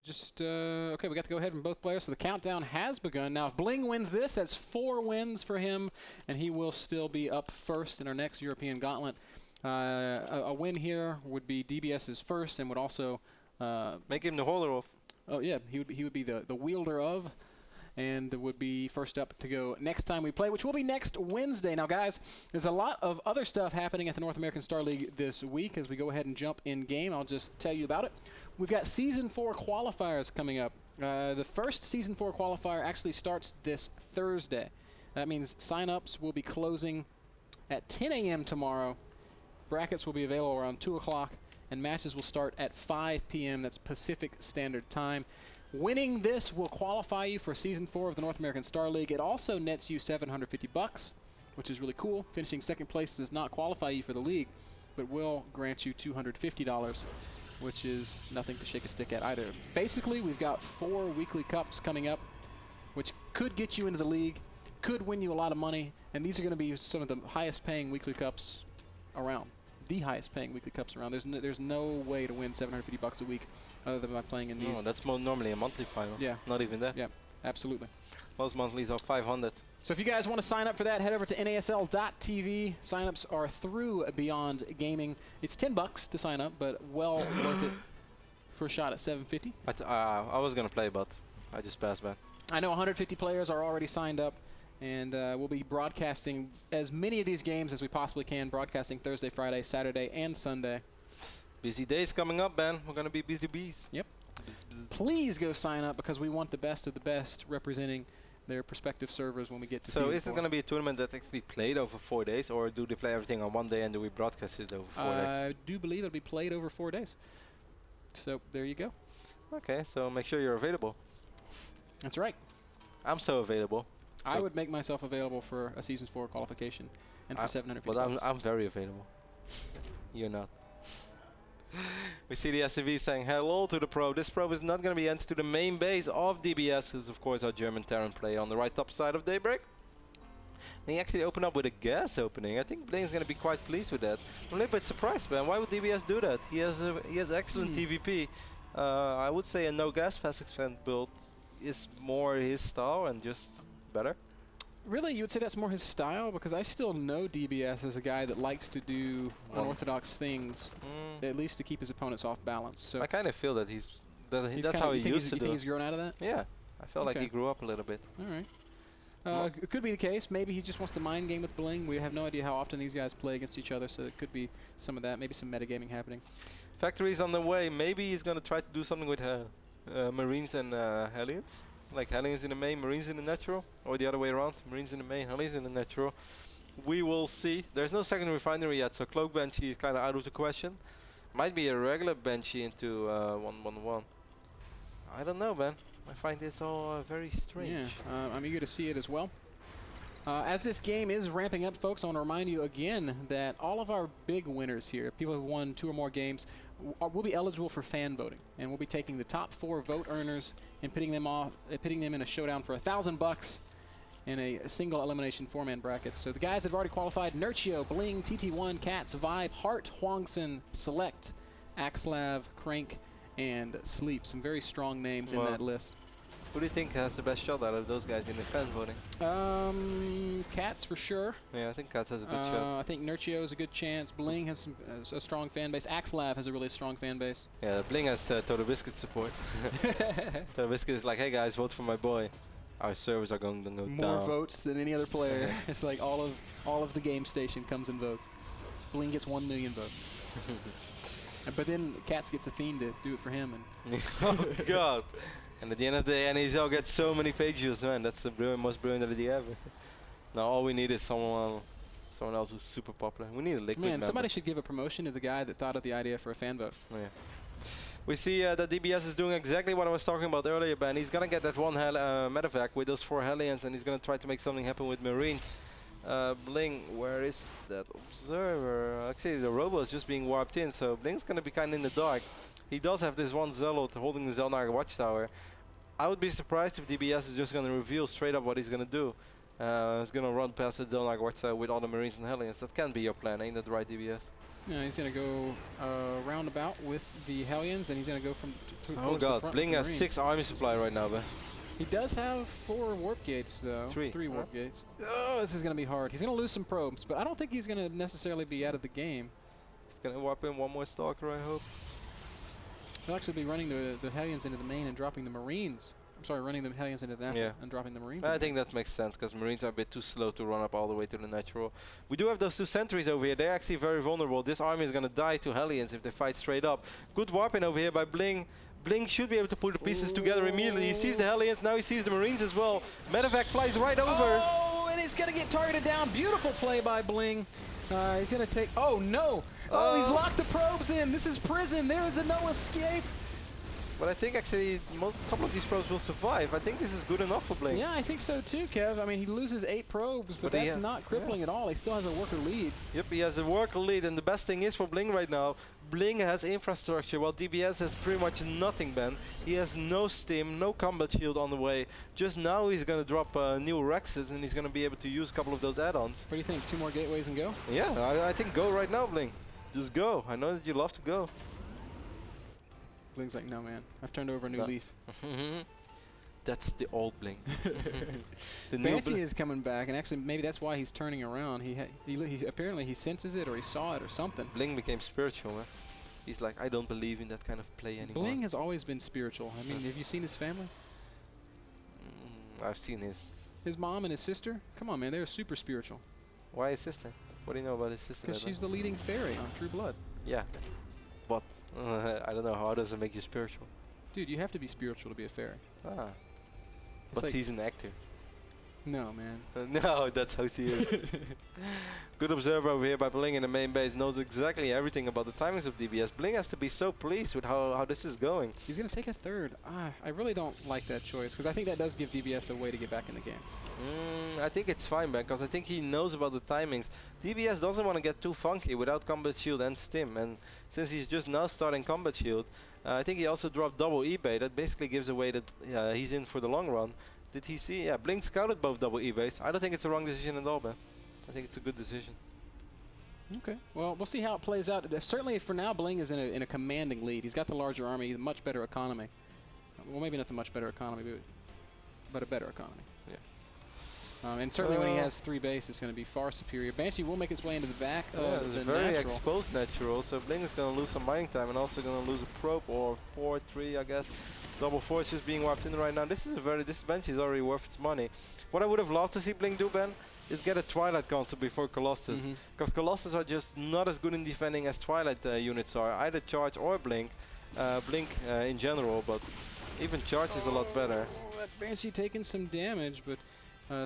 Okay, we got to go ahead from both players, so the countdown has begun. Now, if Bling wins this, that's 4 wins for him, and he will still be up first in our next European Gauntlet. A win here would be DBS's first and would also... make him the holder of. Oh, yeah, he would be the wielder of, and would be first up to go next time we play, which will be next Wednesday. Now, guys, there's a lot of other stuff happening at the North American Star League this week. As we go ahead and jump in game, I'll just tell you about it. We've got Season 4 qualifiers coming up. The first Season 4 qualifier actually starts this Thursday. That means sign-ups will be closing at 10 a.m. tomorrow. Brackets will be available around 2 o'clock, and matches will start at 5 p.m. That's Pacific Standard Time. Winning this will qualify you for Season 4 of the North American Star League. It also nets you $750, which is really cool. Finishing second place does not qualify you for the league, but will grant you $250, which is nothing to shake a stick at either. Basically, we've got 4 weekly cups coming up, which could get you into the league, could win you a lot of money, and these are going to be some of the highest paying weekly cups around. The highest paying weekly cups around. There's no way to win $750 a week other than by playing in these. No, that's normally a monthly final. Yeah. Not even that. Yeah, absolutely. Most monthlies are 500. So if you guys want to sign up for that, head over to NASL.tv. Signups are through Beyond Gaming. It's $10 to sign up, but well worth it for a shot at $750. I was going to play, but I just passed back. I know 150 players are already signed up, and we'll be broadcasting as many of these games as we possibly can, broadcasting Thursday, Friday, Saturday, and Sunday. Busy days coming up, man. We're going to be busy bees. Yep. Please go sign up, because we want the best of the best representing their respective servers when we get to So is it going to be a tournament that's actually played over 4 days, or do they play everything on one day and do we broadcast it over 4 days? I do believe it'll be played over 4 days. So there you go. Okay, so make sure you're available. That's right. I'm so available. So I would make myself available for a Season 4 qualification and for $750. But I'm very available. You're not. We see the SCV saying hello to the pro. This pro is not going to be entered to the main base of DBS, who's of course our German Terran player on the right top side of Daybreak. And he actually opened up with a gas opening. I think Bling's going to be quite pleased with that. I'm a little bit surprised, man. Why would DBS do that? He has excellent TVP. I would say a no gas fast expand build is more his style and just better. Really, you would say that's more his style? Because I still know DBS as a guy that likes to do unorthodox things, at least to keep his opponents off balance. So I kind of feel that that's how he used to do it. You think he's grown out of that? Yeah, I felt like he grew up a little bit. All right. It could be the case. Maybe he just wants to mind game with Bling. We have no idea how often these guys play against each other, so it could be some of that. Maybe some metagaming happening. Factory's on the way. Maybe he's going to try to do something with Marines and Hellions. Like Hellions in the main, Marines in the natural, or the other way around, Marines in the main, Hellions in the natural. We will see. There's no second refinery yet, so Cloak Banshee is kind of out of the question. Might be a regular Banshee into 111. I don't know, man. I find this all very strange. Yeah, I'm eager to see it as well. As this game is ramping up, folks, I want to remind you again that all of our big winners here, people who have won 2 or more games, will be eligible for fan voting, and we'll be taking the top 4 vote earners and pitting them in a showdown for $1,000 in a single elimination 4-man bracket. So the guys that have already qualified: Nerchio, Bling, TT1, Cats, Vibe, Hart, Huangson, Select, Axlav, Crank, and Sleep. Some very strong names in that list. Who do you think has the best shot out of those guys in the fan voting? Cats for sure. Yeah, I think Cats has a good shot. I think Nerchio has a good chance. Bling has a strong fan base. Axlav has a really strong fan base. Yeah, Bling has Toto Biscuit support. Toto Biscuit is like, hey guys, vote for my boy. Our servers are going to go down. More votes than any other player. It's like all of the game station comes and votes. Bling gets 1 million votes. But then Cats gets a fiend to do it for him. And oh God. And at the end of the day, NASL gets so many page views, man. That's the most brilliant idea ever. Now all we need is someone else who's super popular. We need a liquid member. Somebody should give a promotion to the guy that thought of the idea for a fan vote. Yeah. We see that DBS is doing exactly what I was talking about earlier, Ben. He's going to get that one medevac with those 4 Hellions, and he's going to try to make something happen with Marines. Bling, where is that observer? Actually, the robo is just being warped in, so Bling's going to be kind of in the dark. He does have this one Zealot holding the Zelnar Watchtower. I would be surprised if DBS is just going to reveal straight up what he's going to do. He's going to run past the Zelnar Watchtower with all the Marines and Hellions. That can't be your plan, ain't that right, DBS? Yeah, he's going to go roundabout with the Hellions, and he's going to go from Oh towards the god, front Bling with the has Marines. 6 army supply right now, but He does have 4 warp gates, though. 3 warp gates. Oh, this is going to be hard. He's going to lose some probes, but I don't think he's going to necessarily be out of the game. he's gonna warp in one more stalker, I hope. He'll actually be running the Hellions into the main and dropping the Marines. I'm sorry, running the Hellions into the natural and dropping the Marines. I think that makes sense, because Marines are a bit too slow to run up all the way to the natural. We do have those 2 sentries over here. They're actually very vulnerable. This army is going to die to Hellions if they fight straight up. Good warping over here by Bling. Bling should be able to put the pieces together immediately. He sees the Hellions, now he sees the Marines as well. Medevac flies right over. Oh, and he's going to get targeted down. Beautiful play by Bling. He's going to take... Oh, no. Oh, he's locked the probes in. This is prison. There is no escape. But I think actually a couple of these probes will survive. I think this is good enough for Bling. Yeah, I think so too, Kev. I mean, he loses 8 probes, but that's not crippling at all. He still has a worker lead. Yep, he has a worker lead, and the best thing is for Bling right now, Bling has infrastructure, while DBS has pretty much nothing, Ben. He has no stim, no combat shield on the way. Just now he's going to drop new Rexes, and he's going to be able to use a couple of those add-ons. What do you think? 2 more gateways and go? Yeah, I think go right now, Bling. Just go. I know that you love to go. Bling's like, no, man. I've turned over a new leaf. That's the old Bling. The new Banshee is coming back, and actually maybe that's why he's turning around. He apparently he senses it, or he saw it, or something. Bling became spiritual, man. He's like, I don't believe in that kind of play anymore. Bling has always been spiritual. I mean, have you seen his family? I've seen his mom and his sister. Come on, man, they're super spiritual. Why his sister? What do you know about his sister? Because she's the leading fairy on True Blood. Yeah, but I don't know, how does it make you spiritual? Dude, you have to be spiritual to be a fairy. Ah. It's But like he's an actor. no, man. No, that's how she is. Good observer over here by Bling in the main base. Knows exactly everything about the timings of DBS. Bling has to be so pleased with how this is going. He's going to take a 3rd. I really don't like that choice, because I think that does give DBS a way to get back in the game. I think it's fine, Ben, because I think he knows about the timings. DBS doesn't want to get too funky without combat shield and stim, and since he's just now starting combat shield, I think he also dropped double eBay. That basically gives away that he's in for the long run. Did he see? Yeah, Bling scouted both double eBays. I don't think it's a wrong decision at all, Ben. I think it's a good decision. Okay. Well, we'll see how it plays out. Certainly for now, Bling is in a commanding lead. He's got the larger army, the much better economy. Well, maybe not the much better economy, but a better economy. And certainly when he has 3 bases, it's going to be far superior. Banshee will make its way into the back of the very natural. exposed natural, so Bling is going to lose some mining time and also going to lose a probe or 4-3, I guess. Double 4 is just being wiped in right now. This Banshee is already worth its money. What I would have loved to see Bling do, Ben, is get a Twilight Console before Colossus. Because Colossus are just not as good in defending as Twilight units are, either Charge or Blink. Blink in general, but even Charge is a lot better. That Banshee taking some damage, but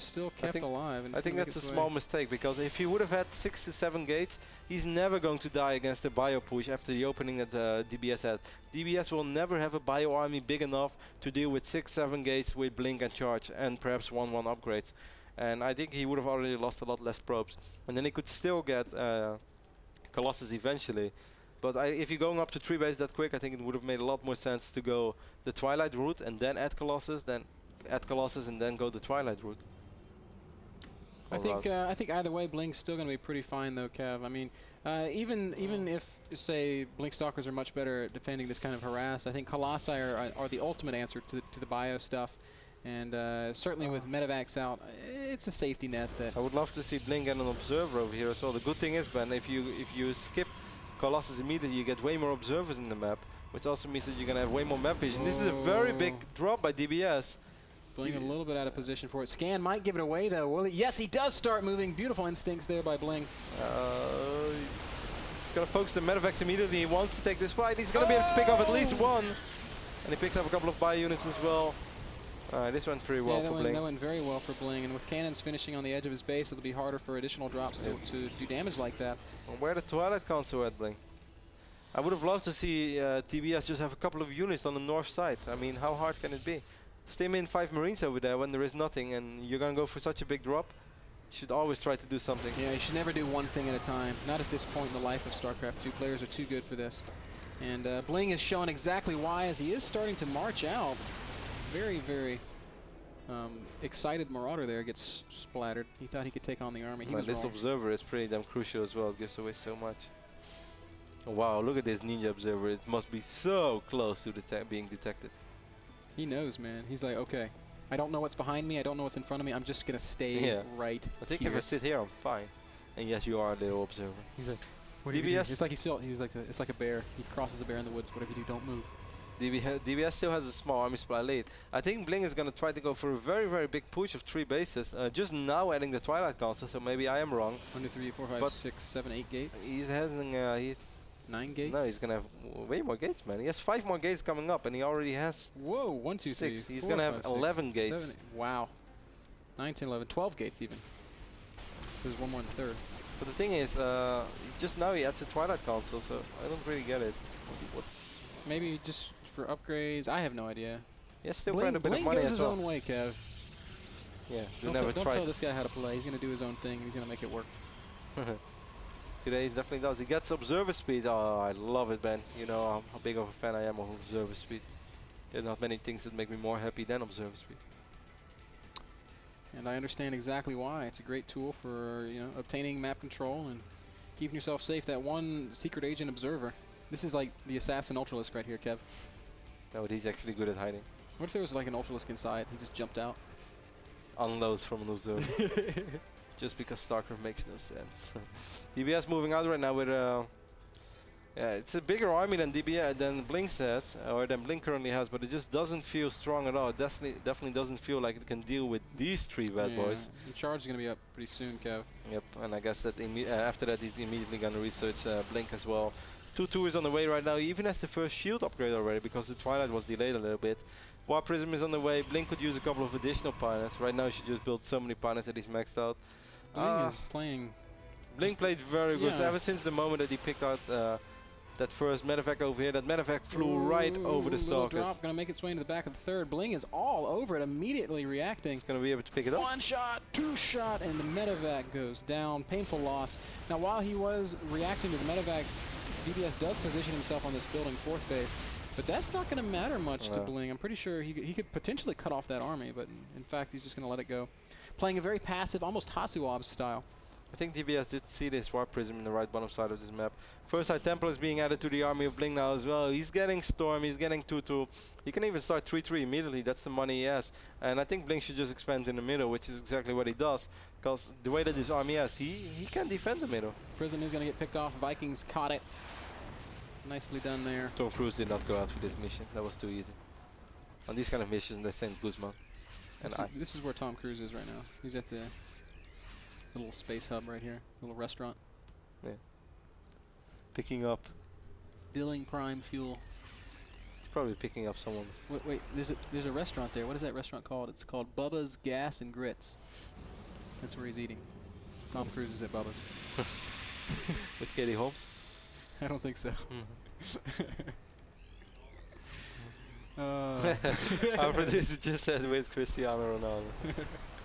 still kept alive. And I think that's a small mistake, because if he would have had 6 to 7 gates, he's never going to die against the bio push after the opening that DBS had. DBS will never have a bio army big enough to deal with 6-7 gates with Blink and Charge and perhaps 1-1 upgrades. And I think he would have already lost a lot less probes. And then he could still get Colossus eventually. But if you're going up to 3 bases that quick, I think it would have made a lot more sense to go the Twilight route and then add Colossus, and then go the Twilight route. I think either way, Bling's still going to be pretty fine, though, Kev. I mean, even if, say, Blink Stalkers are much better at defending this kind of harass, I think Colossi are the ultimate answer to the bio stuff. And certainly with Medevacs out, it's a safety net. That I would love to see Bling and an observer over here as well. The good thing is, Ben, if you skip Colossus immediately, you get way more observers in the map, which also means that you're going to have way more map vision. This is a very big drop by DBS. Bling a little bit out of position for it. Scan might give it away, though. Will he? Yes, he does start moving. Beautiful instincts there by Bling. He's going to focus the Medevacs immediately. He wants to take this fight. He's going to be able to pick off at least 1. And he picks up a couple of bio units as well. This went pretty well for Bling. That went very well for Bling. And with cannons finishing on the edge of his base, it'll be harder for additional drops to do damage like that. Well, where the Twilight Console at, Bling? I would have loved to see TBS just have a couple of units on the north side. I mean, how hard can it be? Stim in 5 Marines over there when there is nothing, and you're going to go for such a big drop. You should always try to do something. Yeah, you should never do one thing at a time. Not at this point in the life of StarCraft 2. Players are too good for this. And Bling is showing exactly why, as he is starting to march out. Very, very excited Marauder there gets splattered. He thought he could take on the army. He was this wrong. observer is pretty damn crucial as well. It gives away so much. Wow, look at this ninja observer. It must be so close to being detected. He knows, man. He's like, okay, I don't know what's behind me. I don't know what's in front of me. I'm just going to stay right I think here. if I sit here, I'm fine. And yes, you are a little observer. He's like, what do you do? It's like it's like a bear. He crosses a bear in the woods. Whatever you do, don't move. DBS still has a small army supply lead. I think Bling is going to try to go for a very, very big push of 3 bases. Just now adding the Twilight Council, so maybe I am wrong. 1, 2, 3, 4, 5, 6, 7, 8 gates. He's having, he's 9 gates? No, he's going to have way more gates, man. He has 5 more gates coming up, and he already has... Whoa, 1, 2, 3, 6. He's going to have 11 gates. 7, wow. 9, 10, 11, 12 gates even. There's one more in the third. But the thing is, just now he adds the Twilight Council, so I don't really get it. What's... Maybe just for upgrades, I have no idea. Yeah, still quite a bit of money goes as his well. own way, Kev. Yeah, Don't tell this guy how to play. He's going to do his own thing. He's going to make it work. Today he definitely does. He gets observer speed. Oh, I love it, man. You know how big of a fan I am of observer speed. There are not many things that make me more happy than observer speed. And I understand exactly why. It's a great tool for, you know, obtaining map control and keeping yourself safe. That one secret agent observer. This is like the assassin ultralisk right here, Kev. No, but he's actually good at hiding. What if there was like an ultralisk inside? He just jumped out. Unloads from an observer. Just because StarCraft makes no sense. DBS moving out right now with yeah, it's a bigger army than DBS than Bling says, or than Bling currently has, but it just doesn't feel strong at all. It definitely doesn't feel like it can deal with these 3 bad boys. The charge is going to be up pretty soon, Kev. Yep, and I guess that after that he's immediately going to research Blink as well. 2-2 is on the way right now. He even has the first shield upgrade already because the Twilight was delayed a little bit. War Prism is on the way. Blink could use a couple of additional pilots. Right now he should just build so many pilots that he's maxed out. Bling is playing. Blink played very good ever since the moment that he picked out that first medevac over here. That medevac flew right over the Stalkers. Drop, going to make its way into the back of the third. Bling is all over it, immediately reacting. He's going to be able to pick it up. 1 shot, 2 shot, and the medevac goes down. Painful loss. Now, while he was reacting to the medevac, DBS does position himself on this building 4th base. But that's not going to matter much to Bling. I'm pretty sure he could potentially cut off that army, but in fact, he's just going to let it go. Playing a very passive, almost Hasuab style. I think DBS did see this War Prism in the right bottom side of this map. First High Templar is being added to the army of Bling now as well. He's getting Storm, he's getting 2-2. He can even start 3-3 immediately. That's the money he has. And I think Bling should just expand in the middle, which is exactly what he does. Because the way that this army has, he can defend the middle. Prism is going to get picked off. Vikings caught it. Nicely done there. Tom Cruise did not go out for this mission. That was too easy. On these kind of missions, they send Guzman. And this is where Tom Cruise is right now. He's at the little space hub right here, little restaurant. Yeah. Picking up. Filling prime fuel. He's probably picking up someone. Wait, there's a restaurant there. What is that restaurant called? It's called Bubba's Gas and Grits. That's where he's eating. Tom Cruise is at Bubba's. With Katie Holmes? I don't think so. Our producer just said with Cristiano Ronaldo.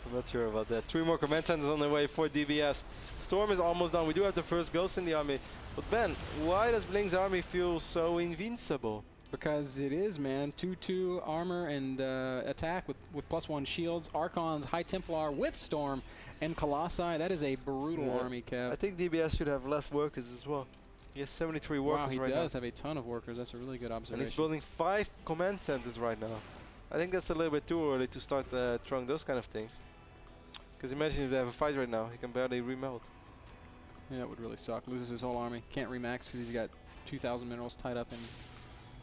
I'm not sure about that. 3 more command centers on the way for DBS. Storm is almost done. We do have the first ghost in the army. But Ben, why does Bling's army feel so invincible? Because it is, man. 2-2 armor and attack with +1 shields. Archons, High Templar with Storm, and Colossi. That is a brutal army, Kev. I think DBS should have less workers as well. He has 73 workers right now. Wow, he does have a ton of workers. That's a really good observation. And he's building 5 command centers right now. I think that's a little bit too early to start throwing those kind of things. Because imagine if they have a fight right now, he can barely remelt. Yeah, it would really suck. Loses his whole army. Can't remax because he's got 2,000 minerals tied up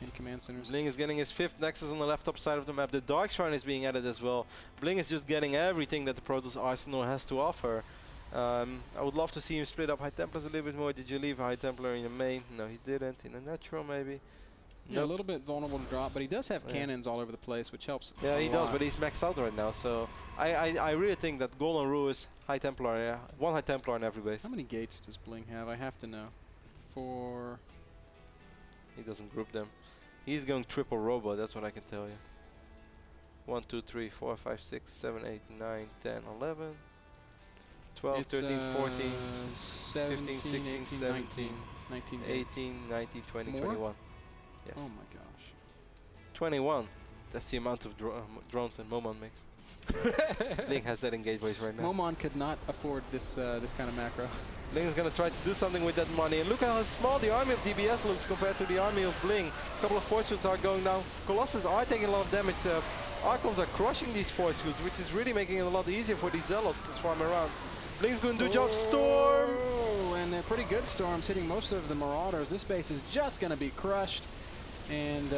in command centers. Bling is getting his 5th Nexus on the left top side of the map. The Dark Shrine is being added as well. Bling is just getting everything that the Protoss arsenal has to offer. I would love to see him split up High Templars a little bit more. Did you leave a High Templar in the main? No, he didn't. In a natural, maybe. Yeah, a little bit vulnerable to drop, but he does have cannons all over the place, which helps. Yeah, he does, but he's maxed out right now. So I really think that Golden Rule is High Templar. 1 High Templar in every base. How many gates does Bling have? I have to know. 4. He doesn't group them. He's going triple robot. That's what I can tell you. 1, 2, 3, 4, 5, 6, 7, 8, 9, 10, 11. 12, It's 13, 14, 17, 15, 16, 18, 17, 19 18, 19, 20, More? 21. Yes. Oh my gosh. 21. That's the amount of drones that Momon makes. Bling has that engage base right now. Momon could not afford this this kind of macro. Bling is going to try to do something with that money. And look how small the army of DBS looks compared to the army of Bling. A couple of force fields are going down. Colossus are taking a lot of damage. Archons are crushing these force fields, which is really making it a lot easier for these Zealots to swarm around. Bling's going to do job. Storm! And a pretty good storms hitting most of the Marauders. This base is just going to be crushed. And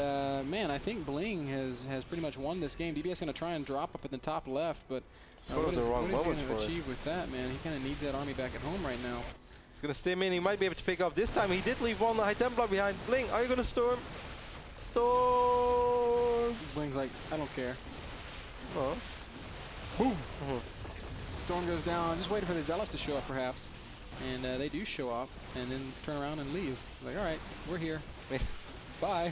man, I think Bling has pretty much won this game. DBS going to try and drop up at the top left, but what is he going to achieve with that, man? He kind of needs that army back at home right now. He's going to stim in. He might be able to pick up. This time he did leave one High Templar behind. Bling, are you going to storm? Storm! Bling's like, I don't care. Oh. Boom! Storm goes down. Just waiting for the Zealots to show up, perhaps. And they do show up, and then turn around and leave. Like, all right, we're here. Bye.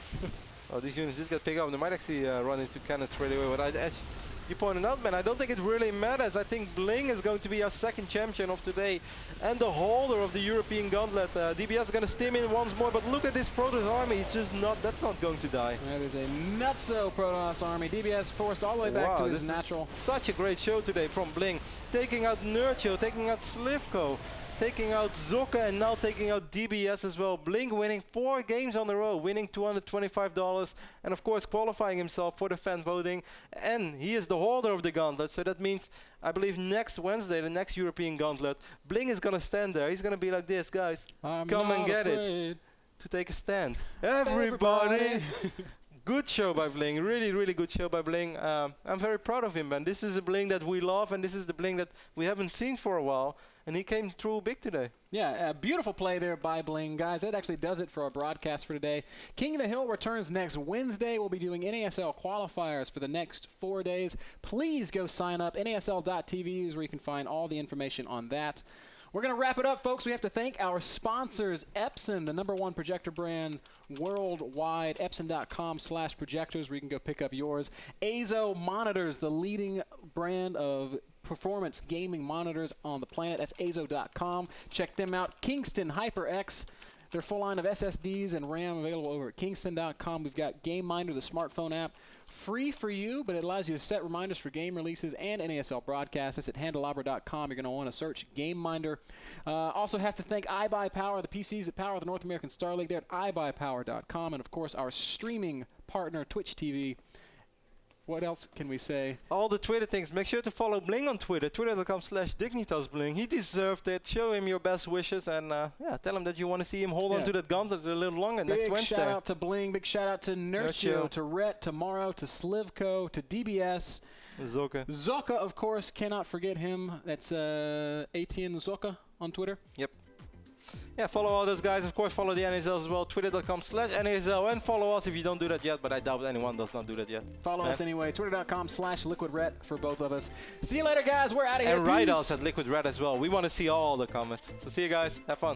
Oh, these units did get picked up. They might actually run into cannons straight away. But as you pointed out, man, I don't think it really matters. I think Bling is going to be our second champion of today and the holder of the European Gauntlet. DBS is going to stim in once more, but look at this Protoss army. It's just not, that's not going to die. That is a nutso Protoss army. DBS forced all the way back to his natural. Such a great show today from Bling. Taking out Nurcho, taking out Slivko, taking out Zoka, and now taking out DBS as well. Bling winning 4 games on the row, winning $225, and of course qualifying himself for the fan voting. And he is the holder of the Gauntlet, so that means, I believe next Wednesday, the next European Gauntlet, Bling is gonna stand there. He's gonna be like this, guys. Come and get it. To take a stand. Everybody! Good show by Bling, really, really good show by Bling. I'm very proud of him, man. This is a Bling that we love, and this is the Bling that we haven't seen for a while. And he came through big today. Yeah, a beautiful play there by Bling. Guys, that actually does it for our broadcast for today. King of the Hill returns next Wednesday. We'll be doing NASL qualifiers for the next 4 days. Please go sign up. NASL.tv is where you can find all the information on that. We're going to wrap it up, folks. We have to thank our sponsors, Epson, the #1 projector brand worldwide. Epson.com/projectors, where you can go pick up yours. Azo Monitors, the leading brand of performance gaming monitors on the planet. That's azo.com. Check them out. Kingston HyperX, their full line of SSDs and RAM available over at kingston.com. We've got GameMinder, the smartphone app, free for you, but it allows you to set reminders for game releases and NASL broadcasts. That's at handelabra.com. You're going to want to search GameMinder. Also have to thank iBuyPower, the PCs that power the North American Star League. They're at iBuyPower.com. And, of course, our streaming partner, Twitch TV. What else can we say? All the Twitter things. Make sure to follow Bling on Twitter. Twitter.com/DignitasBling. He deserved it. Show him your best wishes, and yeah, tell him that you want to see him hold on to that Gauntlet a little longer next Wednesday. Big shout out to Bling. Big shout out to Nurcho, to Rhett, to Morrow, to Slivko, to DBS. Zoka. Zoka, of course, cannot forget him. That's ATN Zoka on Twitter. Yep. Yeah, follow all those guys. Of course, follow the NASL as well. Twitter.com/NASL. And follow us if you don't do that yet, but I doubt anyone does not do that yet. Follow us anyway. Twitter.com/LiquidRed for both of us. See you later, guys. We're out of here. And write us at Liquid Red as well. We want to see all the comments. So see you guys. Have fun.